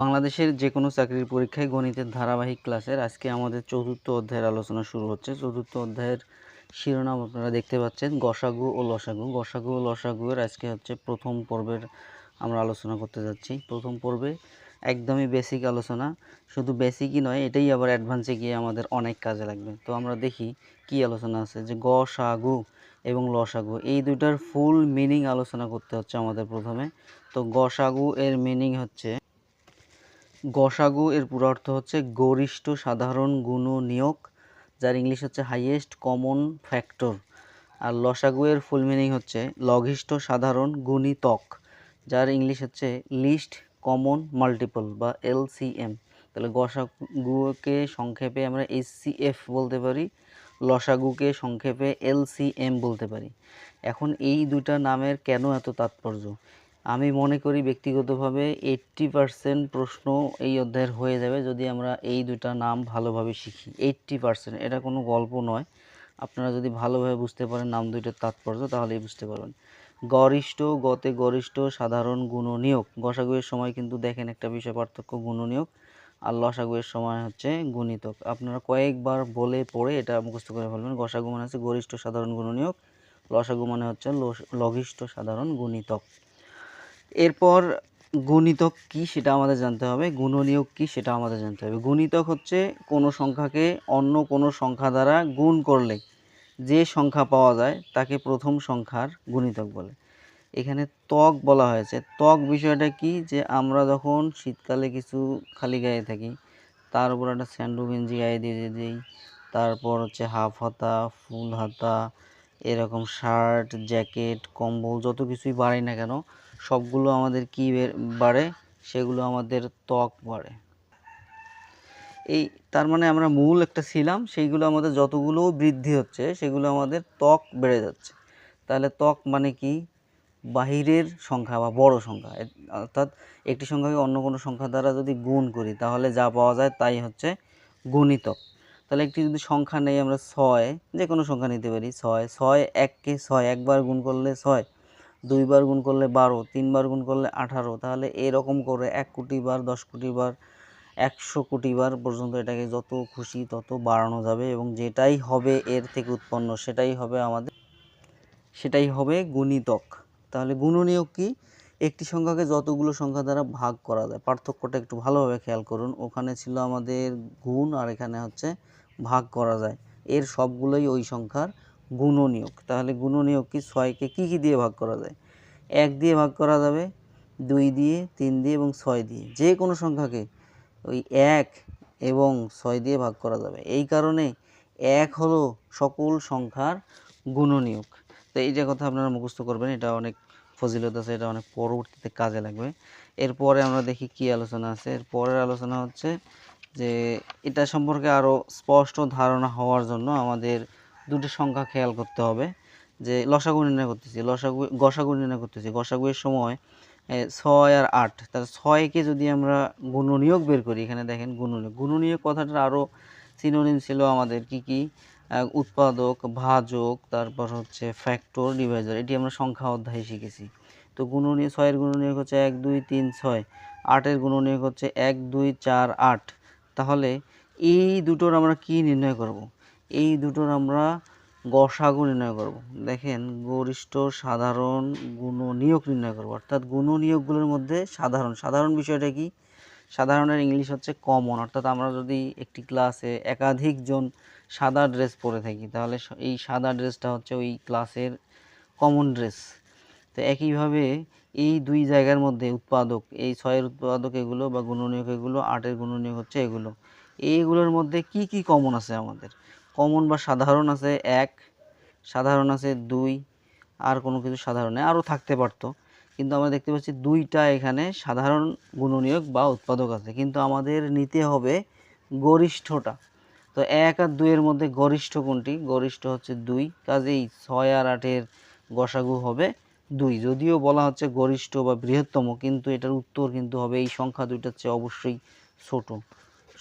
বাংলাদেশের যে কোনো চাকরির পরীক্ষায় গণিতের ধারাবাহিক ক্লাসের আজকে আমাদের চতুর্থ অধ্যায়ের আলোচনা শুরু হচ্ছে। চতুর্থ অধ্যায়ের শিরোনাম আপনারা দেখতে পাচ্ছেন, গসাগু ও লসাগু। গসাগু ও লসাগুয়ের আজকে হচ্ছে প্রথম পর্বের আমরা আলোচনা করতে যাচ্ছি। প্রথম পর্বে একদমই বেসিক আলোচনা, শুধু বেসিকই নয়, এটাই আবার অ্যাডভান্সে গিয়ে আমাদের অনেক কাজে লাগবে। তো আমরা দেখি কি আলোচনা আছে। যে গসাগু এবং লসাগু এই দুটার ফুল মিনিং আলোচনা করতে হচ্ছে আমাদের প্রথমে। তো গসাগু এর মিনিং হচ্ছে, গসাগু এর পুরো অর্থ হচ্ছে গরিষ্ঠ সাধারণ গুণনীয়ক, যার ইংলিশ হচ্ছে হাইয়েস্ট কমন ফ্যাক্টর। আর লসাগু এর ফুল মিনিং হচ্ছে লঘিষ্ঠ সাধারণ গুণিতক, যার ইংলিশ হচ্ছে লিস্ট কমন মাল্টিপল বা এলসিএম। তাহলে গসাগুকে সংক্ষেপে আমরা এইচসিএফ বলতে পারি, লসাগুকে সংক্ষেপে এলসিএম বলতে পারি। এখন এই দুটা নামের কেন এত তাৎপর্য? আমি মনে করি ব্যক্তিগতভাবে 80% প্রশ্ন এই অধ্যায়ের হয়ে যাবে যদি আমরা এই দুটা নাম ভালোভাবে শিখি। 80%, এটা কোনো গল্প নয়। আপনারা যদি ভালোভাবে বুঝতে পারেন নাম দুইটার তাৎপর্য, তাহলেই বুঝতে পারবেন। গরিষ্ঠ, গতে গরিষ্ঠ সাধারণ গুণনীয়ক। গসাগুয়ের সময় কিন্তু দেখেন একটা বিষয় পার্থক্য, গুণনীয়ক আর লসাগুয়ের সময় হচ্ছে গুণিতক। আপনারা কয়েকবার বলে পড়ে এটা মুখস্থ করে ফেলবেন। গসাগু মানে হচ্ছে গরিষ্ঠ সাধারণ গুণনীয়ক, লসাগু মানে হচ্ছে লঘিষ্ঠ সাধারণ গুণিতক। এরপর গুণিতক কি সেটা আমাদের জানতে হবে, গুণনীয়ক কি সেটা আমাদের জানতে হবে। গুণিতক হচ্ছে কোনো সংখ্যাকে অন্য কোনো সংখ্যা দ্বারা গুণ করলে যে সংখ্যা পাওয়া যায় তাকে প্রথম সংখ্যার গুণিতক বলে। এখানে ত্বক বলা হয়েছে। ত্বক বিষয়টা কি, যে আমরা যখন শীতকালে কিছু খালি গায়ে থাকি, তার উপর একটা স্যান্ডো গেঞ্জি গায়ে দিয়ে দিই, তারপর হচ্ছে হাফ হাতা, ফুল হাতা, এরকম শার্ট, জ্যাকেট, কম্বল, যত কিছুই বাড়ে না কেন সবগুলো আমাদের কি বাড়ে, সেগুলো আমাদের ত্বক বাড়ে। এই তার মানে আমরা মূল একটা ছিলাম, সেইগুলো আমাদের যতগুলো বৃদ্ধি হচ্ছে সেগুলো আমাদের ত্বক বেড়ে যাচ্ছে। তাহলে ত্বক মানে কি, বাহিরের সংখ্যা বা বড় সংখ্যা, অর্থাৎ একটি সংখ্যাকে অন্য কোনো সংখ্যা দ্বারা যদি গুণ করি তাহলে যা পাওয়া যায় তাই হচ্ছে গুণিতক। তাহলে একটি যদি সংখ্যা নেই আমরা 6, যে কোনো সংখ্যা নিতে পারি, 6 এককে 6 একবার গুণ করলে 6, দুইবার গুণ করলে 12, তিনবার গুণ করলে 18, তাহলে এরকম করে 1 কোটি বার, 10 কোটি বার, 100 কোটি বার পর্যন্ত এটাকে যত খুশি তত বাড়ানো যাবে এবং যেটাই হবে এর থেকে উৎপন্ন সেটাই হবে গুণিতক। তাহলে গুণনীয়ক কি, একটি সংখ্যাকে যতগুলো সংখ্যা দ্বারা ভাগ করা যায়। পার্থক্যটা একটু ভালোভাবে খেয়াল করুন, ওখানে ছিল আমাদের গুণ আর এখানে হচ্ছে ভাগ করা যায়, এর সবগুলোই ওই সংখ্যার গুণনীয়ক। তাহলে গুণনীয়ক কি, 6কে কী দিয়ে ভাগ করা যায়? 1 দিয়ে ভাগ করা যাবে, 2 দিয়ে, 3 দিয়ে এবং 6 দিয়ে। যে কোনো সংখ্যাকে ওই 1 এবং 6 দিয়ে ভাগ করা যাবে। এই কারণে 1 হলো সকল সংখ্যার গুণনীয়ক। তো এই যে কথা আপনারা মুখস্থ করবেন, এটা অনেক ফজিলত আছে, এটা অনেক পরবর্তীতে কাজে লাগবে। এরপরে আমরা দেখি কি আলোচনা আছে। এরপরের আলোচনা হচ্ছে যে এটা সম্পর্কে আরও স্পষ্ট ধারণা হওয়ার জন্য আমাদের দুটি সংখ্যা খেয়াল করতে হবে। যে লসাগু নির্ণয় করতেছি, গসাগু নির্ণয় করতেছি। গসাগুয়ের সময় 6 আর 8, তাহলে 6কে যদি আমরা গুণনীয়ক বের করি, এখানে দেখেন গুণনীয়ক কথাটার আরও সিনোনিম ছিল আমাদের কি কি, উৎপাদক, ভাজক, তারপর হচ্ছে ফ্যাক্টর, ডিভাইজার। এটি আমরা সংখ্যা অধ্যায়ে শিখেছি। তো গুণনীয়ক, 6-এর গুণনীয়ক হচ্ছে 1 2 3 6, 8-এর গুণনীয়ক হচ্ছে 1 2 4 8। তাহলে এই দুটোর আমরা কি নির্ণয় করব? এই দুটোর আমরা গসাগু নির্ণয় করব। দেখেন, গরিষ্ঠ সাধারণ গুণনীয়ক নির্ণয় করব, অর্থাৎ গুণনীয়কগুলোর মধ্যে সাধারণ বিষয়টা কি, সাধারণের ইংলিশ হচ্ছে কমন। অর্থাৎ আমরা যদি একটি ক্লাসে একাধিক জন সাদা ড্রেস পরে থাকি, তাহলে এই সাদা ড্রেসটা হচ্ছে ওই ক্লাসের কমন ড্রেস। তো একইভাবে এই দুই জায়গার মধ্যে উৎপাদক, এই 6-এর উৎপাদক এগুলো বা গুণনীয়ক এগুলো, 8-এর গুণনীয়ক হচ্ছে এগুলো। এইগুলোর মধ্যে কি কি কমন আছে আমাদের? কমন বা সাধারণ আছে 1, সাধারণ আছে 2, আর কোনো কিছু সাধারণ নেই, আরও থাকতে পারতো, কিন্তু আমরা দেখতে পাচ্ছি 2টা এখানে সাধারণ গুণনীয়ক বা উৎপাদক আছে, কিন্তু আমাদের নিতে হবে গরিষ্ঠটা। তো 1 আর 2-এর মধ্যে গরিষ্ঠ কোনটি? গরিষ্ঠ হচ্ছে 2, কাজেই 6 আর 8-এর গসাগু হবে 2। যদিও বলা হচ্ছে গরিষ্ঠ বা বৃহত্তম, কিন্তু এটার উত্তর কিন্তু হবে এই সংখ্যা দুইটার চেয়ে অবশ্যই ছোট।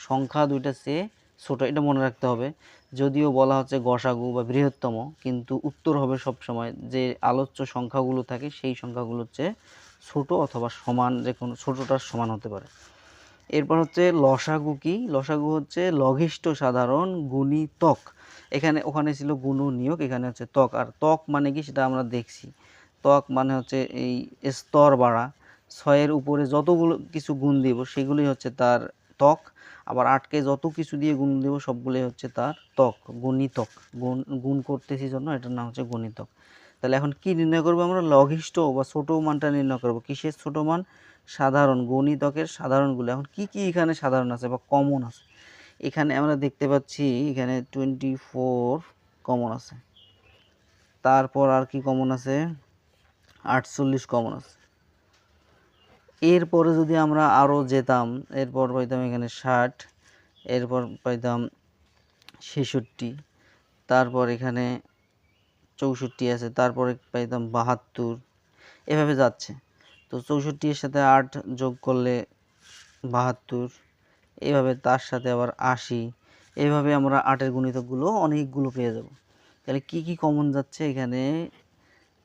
সংখ্যা দুইটার চেয়ে ছোট, এটা মনে রাখতে হবে। যদিও বলা হচ্ছে গসাগু বা বৃহত্তম, কিন্তু উত্তর হবে সবসময় যে আলোচ্য সংখ্যাগুলো থাকে সেই সংখ্যাগুলোর চেয়ে ছোট অথবা সমান, যে কোনো ছোটটার সমান হতে পারে। এরপর হচ্ছে লসাগু কি, লসাগু হচ্ছে লঘিষ্ঠ সাধারণ গুণিতক। ওখানে ছিল গুণনীয়ক, এখানে হচ্ছে ত্বক। আর ত্বক মানে কি সেটা আমরা দেখছি। ত্বক মানে হচ্ছে এই স্তর বাড়া, 6-এর উপরে যতগুলো কিছু গুণ দিব সেগুলোই হচ্ছে তার ত্বক, আবার 8কে যত কিছু দিয়ে গুণ দেব সবগুলোই হচ্ছে তার ত্বক, গুণিতক। গুণ করতেছি জন্য এটার নাম হচ্ছে গুণিতক। তাহলে এখন কি নির্ণয় করবো আমরা? লঘিষ্ঠ বা ছোট মানটা নির্ণয় করব। কিসের ছোট মান? সাধারণ, গুণিতকের সাধারণগুলো। এখন কি কি এখানে সাধারণ আছে বা কমন আছে? এখানে আমরা দেখতে পাচ্ছি এখানে 24 কমন আছে। তারপর আর কি কমন আছে? 48 কমন আছে। এরপরে যদি আমরা আরও যেতাম, এরপর পাইতাম এখানে 60, এরপর পাইতাম 66, তারপর এখানে 64 আছে, তারপরে পাইতাম 72, এভাবে যাচ্ছে। তো 64-এর সাথে 8 যোগ করলে 72, এইভাবে তার সাথে আবার 80, এইভাবে আমরা 8-এর গুণিতকগুলো অনেকগুলো পেয়ে যাব। তাহলে কি কি কমন যাচ্ছে? এখানে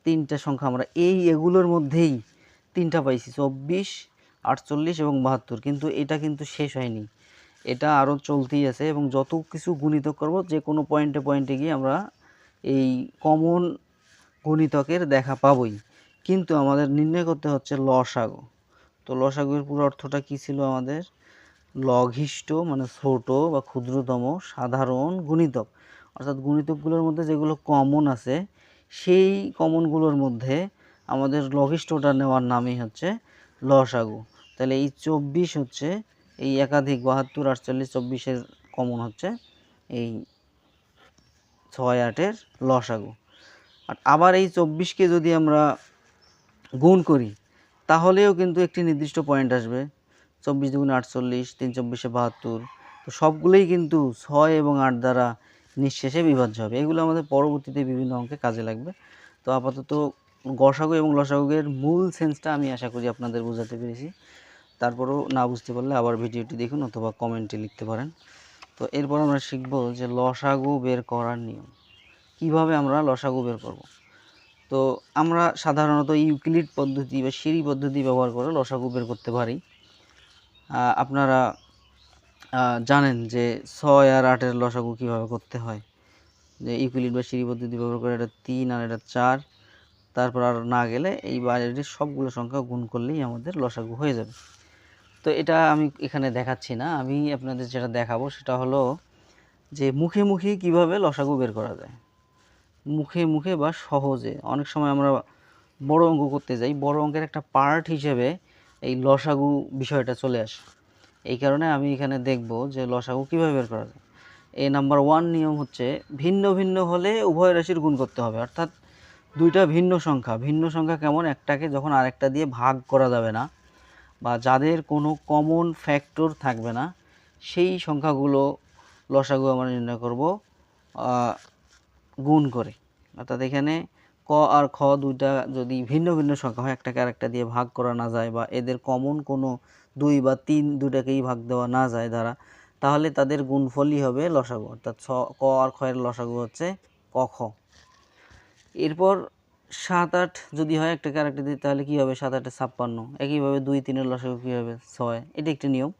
3টা সংখ্যা আমরা এগুলোর মধ্যেই 3টা পাইছি, 24, 48 এবং 72। কিন্তু এটা কিন্তু শেষ হয়নি, এটা আরও চলতেই আছে এবং যত কিছু গুণিতক করব যে কোনো পয়েন্টে পয়েন্টে গিয়ে আমরা এই কমন গুণিতকের দেখা পাবই। কিন্তু আমাদের নির্ণয় করতে হচ্ছে লসাগু। তো লসাগুর পুরো অর্থটা কী ছিল আমাদের? লঘিষ্ঠ মানে ছোট বা ক্ষুদ্রতম সাধারণ গুণিতক, অর্থাৎ গুণিতকগুলোর মধ্যে যেগুলো কমন আছে সেই কমনগুলোর মধ্যে আমাদের লঘিষ্ঠটা নেওয়ার নামই হচ্ছে লসাগু। তাহলে এই 24 হচ্ছে এই একাধিক 72, 48, 24-এর কমন হচ্ছে এই 6, 8-এর লসাগু। আর আবার এই 24কে যদি আমরা গুণ করি তাহলেও কিন্তু একটি নির্দিষ্ট পয়েন্ট আসবে। 24 দুগুণে 48, 3 24-এ 72। তো সবগুলোই কিন্তু 6 এবং 8 দ্বারা নিঃশেষে বিভাজ্য হবে। এগুলো আমাদের পরবর্তীতে বিভিন্ন অঙ্কে কাজে লাগবে। তো আপাতত গসাগু এবং লসাগুর মূল সেন্সটা আমি আশা করি আপনাদের বোঝাতে পেরেছি। তারপরেও না বুঝতে পারলে আবার ভিডিওটি দেখুন অথবা কমেন্টে লিখতে পারেন। তো এরপর আমরা শিখব যে লসাগু বের করার নিয়ম। কিভাবে আমরা লসাগু বের করব। তো আমরা সাধারণত ইউক্লিড পদ্ধতি বা সিঁড়ি পদ্ধতি ব্যবহার করে লসাগু বের করতে পারি। আপনারা জানেন যে 6 আর 8-এর লসাগু কীভাবে করতে হয়। যে ইউক্লিড বা সিঁড়ি পদ্ধতি ব্যবহার করে এটা 3 আর এটা 4, তারপর আর না গেলে এই বাইরের সবগুলো সংখ্যা গুণ করলেই আমাদের লসাগু হয়ে যাবে। তো এটা আমি এখানে দেখাচ্ছি না, আমি আপনাদের যেটা দেখাবো সেটা হলো যে মুখে মুখে কীভাবে লসাগু বের করা যায়। মুখে মুখে বা সহজে। অনেক সময় আমরা বড় অঙ্ক করতে যাই, বড় অঙ্কের একটা পার্ট হিসেবে এই লসাগু বিষয়টা চলে আসে। এই কারণে আমি এখানে দেখব যে লসাগু কীভাবে বের করা যায়। নাম্বার 1 নিয়ম হচ্ছে ভিন্ন ভিন্ন হলে উভয় রাশির গুণ করতে হবে। অর্থাৎ দুইটা ভিন্ন সংখ্যা কেমন? একটাকে যখন আরেকটা দিয়ে ভাগ করা যাবে না বা যাদের কোনো কমন ফ্যাক্টর থাকবে না সেই সংখ্যাগুলো লসাগু আমরা নির্ণয় করব গুণ করে। অর্থাৎ এখানে ক আর খ দুইটা যদি ভিন্ন ভিন্ন সংখ্যা হয়, একটাকে আরেকটা দিয়ে ভাগ করা না যায় বা এদের কমন কোনো 2 বা 3 দুটাকেই ভাগ দেওয়া না যায় দ্বারা, তাহলে তাদের গুণফলই হবে লসাগু। অর্থাৎ ক আর খ এর লসাগু হচ্ছে ক খ। এরপর 7, 8 যদি হয় একটাকে আরেকটা দিয়ে, তাহলে কী হবে? 7, 8-এ 56। একইভাবে 2, 3-এর লসাগু কী হবে? 6। এটি একটি নিয়ম।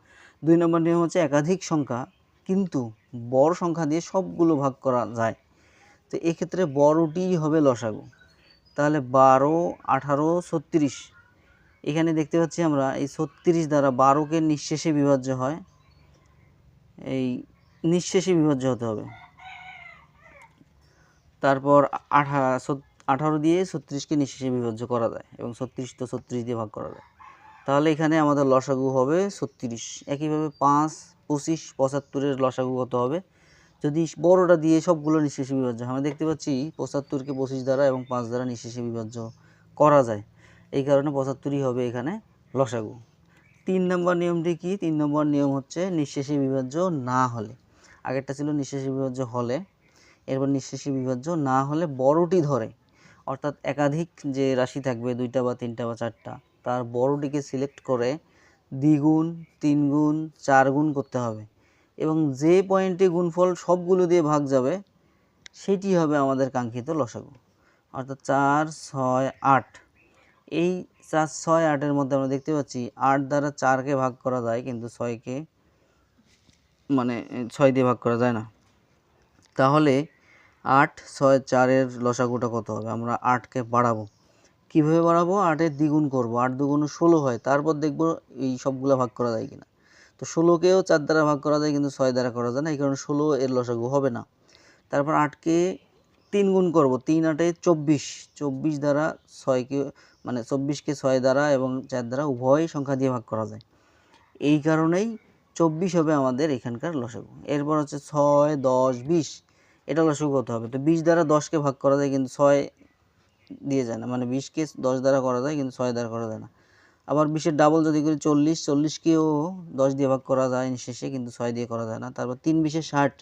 2 নম্বর নিয়ম হচ্ছে একাধিক সংখ্যা কিন্তু বড় সংখ্যা দিয়ে সবগুলো ভাগ করা যায়। তো এক্ষেত্রে বড়টিই হবে লসাগু। তাহলে 12, 18, 36। এখানে দেখতে পাচ্ছি আমরা এই 36 দ্বারা 12কে নিঃশেষে বিভাজ্য হয়, এই নিঃশেষে বিভাজ্য হতে হবে। তারপর 18 দিয়ে 36কে নিঃশেষে বিভাজ্য করা যায় এবং 36 তো 36 দিয়ে ভাগ করা যায়। তাহলে এখানে আমাদের লসাগু হবে 36। একইভাবে 5, 25, 75-এর লসাগু কত হবে? যদি বড়টা দিয়ে সবগুলো নিঃশেষে বিভাজ্য হয়, আমরা দেখতে পাচ্ছি 75-কে 25 দ্বারা এবং 5 দ্বারা নিঃশেষে বিভাজ্য করা যায়। এই কারণে 75ই হবে এখানে লসাগু। 3 নম্বর নিয়মটি কি? 3 নম্বর নিয়ম হচ্ছে নিঃশেষে বিভাজ্য না হলে। আগেরটা ছিল নিঃশেষে বিভাজ্য হলে, এরপর নিঃশেষে বিভাজ্য না হলে বড়টি ধরে, অর্থাৎ একাধিক যে রাশি থাকবে 2টা বা 3টা বা 4টা, তার বড়টিকে সিলেক্ট করে দ্বিগুণ, 3 গুণ, 4 গুণ করতে হবে এবং যে পয়েন্টে গুণফল সবগুলো দিয়ে ভাগ যাবে সেটি হবে আমাদের কাঙ্ক্ষিত লসাগু। অর্থাৎ 4, 6, 8 এই 4 6 8 মধ্যে আমরা দেখতে পাচ্ছি 8 দ্বারা 4কে ভাগ করা যায়, কিন্তু 6কে মানে 6 দিয়ে ভাগ করা যায় না। তাহলে 8 6 4 এর লসাগুটা কত হবে? আমরা 8কে বাড়াবো। কীভাবে বাড়াবো? 8-এর দ্বিগুণ করব। 8 দুগুণ 16 হয়, তারপর দেখব এই সবগুলো ভাগ করা যায় কিনা। তো 16কেও 4 দ্বারা ভাগ করা যায়, কিন্তু 6 দ্বারা করা যায় না, এই কারণে 16 এর লসাগু হবে না। তারপর 8কে 3 গুণ করব। 3 8 24, 24 দ্বারা 6কে মানে 24কে 6 দ্বারা এবং 4 দ্বারা উভয় সংখ্যা দিয়ে ভাগ করা যায়, এই কারণেই 24 হবে আমাদের এখানকার লসাগু। এরপর হচ্ছে 6 10 20, এটা লসাগু কত হবে? তো 20 দ্বারা 10কে ভাগ করা যায়, কিন্তু 6 দিয়ে যায় না, মানে 20কে 10 দ্বারা করা যায়, কিন্তু 6 দ্বারা করা যায় না। আবার 20-এর ডাবল যদি করি 40, 40কেও 10 দিয়ে ভাগ করা যায় শেষে, কিন্তু 6 দিয়ে করা যায় না। তারপর 3 20-এ 60,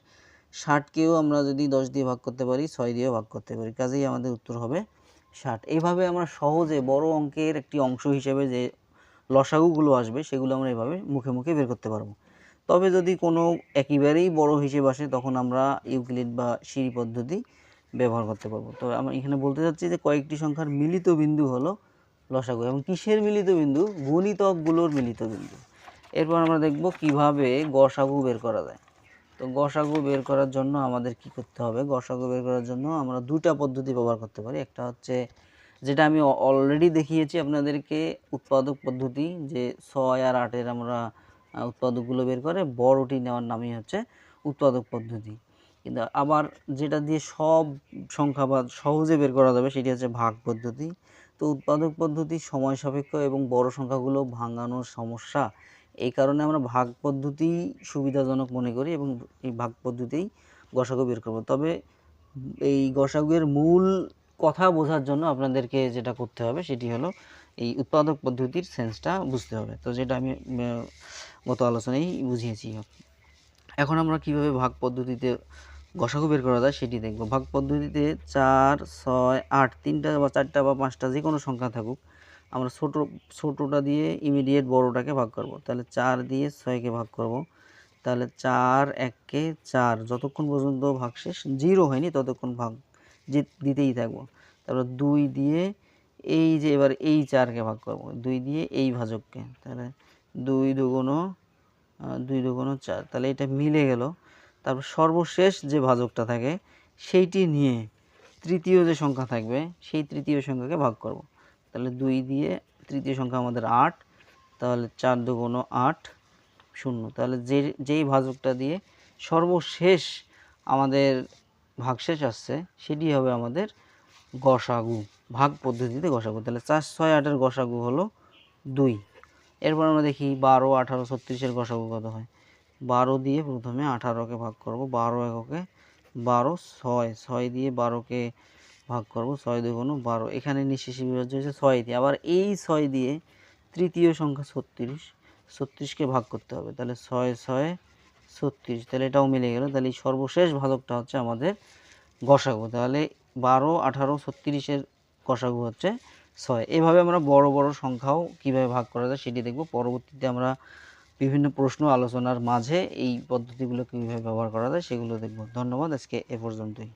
60কেও আমরা যদি 10 দিয়ে ভাগ করতে পারি, 6 দিয়েও ভাগ করতে পারি, কাজেই আমাদের উত্তর হবে 60। এইভাবে আমরা সহজে বড় অঙ্কের একটি অংশ হিসেবে যে লসাগুগুলো আসবে সেগুলো আমরা এভাবে মুখে মুখে বের করতে পারবো। তবে যদি কোনো একেবারেই বড় হিসেব আসে, তখন আমরা ইউক্লিড বা সিঁড়ি পদ্ধতি ব্যবহার করতে পারবো। তো আমরা এখানে বলতে চাচ্ছি যে কয়েকটি সংখ্যার মিলিত বিন্দু হলো লসাগু। এবং কিসের মিলিত বিন্দু? গুণিতকগুলোর মিলিত বিন্দু। এরপর আমরা দেখব কিভাবে গসাগু বের করা যায়। তো গসাগু বের করার জন্য আমাদের কি করতে হবে? গসাগু বের করার জন্য আমরা দুটা পদ্ধতি ব্যবহার করতে পারি। একটা হচ্ছে যেটা আমি অলরেডি দেখিয়েছি আপনাদেরকে, উৎপাদক পদ্ধতি, যে 6 আর 8-এর আমরা উৎপাদকগুলো বের করে বড়টি নেওয়ার নামই হচ্ছে উৎপাদক পদ্ধতি। কিন্তু আবার যেটা দিয়ে সব সংখ্যা বা সহজে বের করা যাবে সেটি হচ্ছে ভাগ পদ্ধতি। তো উৎপাদক পদ্ধতি সময় সাপেক্ষ এবং বড় সংখ্যাগুলো ভাঙানোর সমস্যা, এই কারণে আমরা ভাগ পদ্ধতি সুবিধাজনক মনে করি এবং এই ভাগ পদ্ধতিই গসাগু বের করব। তবে এই গসাগুয়ের মূল কথা বোঝার জন্য আপনাদেরকে যেটা করতে হবে সেটি হলো এই উৎপাদক পদ্ধতির সেন্সটা বুঝতে হবে। তো যেটা আমি গত আলোচনায় বুঝিয়েছি। এখন আমরা কিভাবে ভাগ পদ্ধতিতে গসাগু বের করা যায় সেটি দেখব। ভাগ পদ্ধতিতে 4 6 8 3টা বা 4টা বা 5টা যে কোনো সংখ্যা থাকুক, আমরা ছোটোটা দিয়ে ইমিডিয়েট বড়টাকে ভাগ করব। তাহলে 4 দিয়ে 6কে ভাগ করব। তাহলে 4 1-কে 4, যতক্ষণ পর্যন্ত ভাগশেষ 0 হয়নি ততক্ষণ ভাগ দিতেই থাকবো। তারপর 2 দিয়ে এই যে এবার এই 4কে ভাগ করব, 2 দিয়ে এই ভাজককে, তাহলে 2 দুগুণ 4, তাহলে এটা মিলে গেল। তারপর সর্বশেষ যে ভাজকটা থাকে সেইটি নিয়ে তৃতীয় যে সংখ্যা থাকবে সেই তৃতীয় সংখ্যাকে ভাগ করব। তাহলে 2 দিয়ে তৃতীয় সংখ্যা আমাদের 8, তাহলে 4 দুগুণ 8 0। তাহলে যেই ভাজকটা দিয়ে সর্বশেষ আমাদের ভাগশেষ আসছে সেটি হবে আমাদের গসাগু, ভাগ পদ্ধতিতে গসাগু। তাহলে 4 6 8-এর গসাগু হলো 2। এরপর আমরা দেখি 12 18 36-এর গসাগু কত হয়। 12 দিয়ে প্রথমে 18কে ভাগ করব, 12 এককে 12, 6 দিয়ে 12কে ভাগ করব, 6 দুগুণ 12, এখানে নিঃশেষে বিভাজ্য হয়েছে 6 দিয়ে। আবার এই 6 দিয়ে তৃতীয় সংখ্যা 36কে ভাগ করতে হবে, তাহলে 6 6 36, তাহলে এটাও মিলে গেল। তাহলে এই সর্বশেষ ভাজকটা হচ্ছে আমাদের গসাগু। তাহলে 12 18 36-এর গসাগু হচ্ছে 6। এভাবে আমরা বড় বড় সংখ্যাও কীভাবে ভাগ করা যায় সেটি দেখব। পরবর্তীতে আমরা বিভিন্ন প্রশ্ন আলোচনার মাঝে এই পদ্ধতিগুলো কীভাবে ব্যবহার করা যায় সেগুলো দেখব। ধন্যবাদ, আজকে এ পর্যন্তই।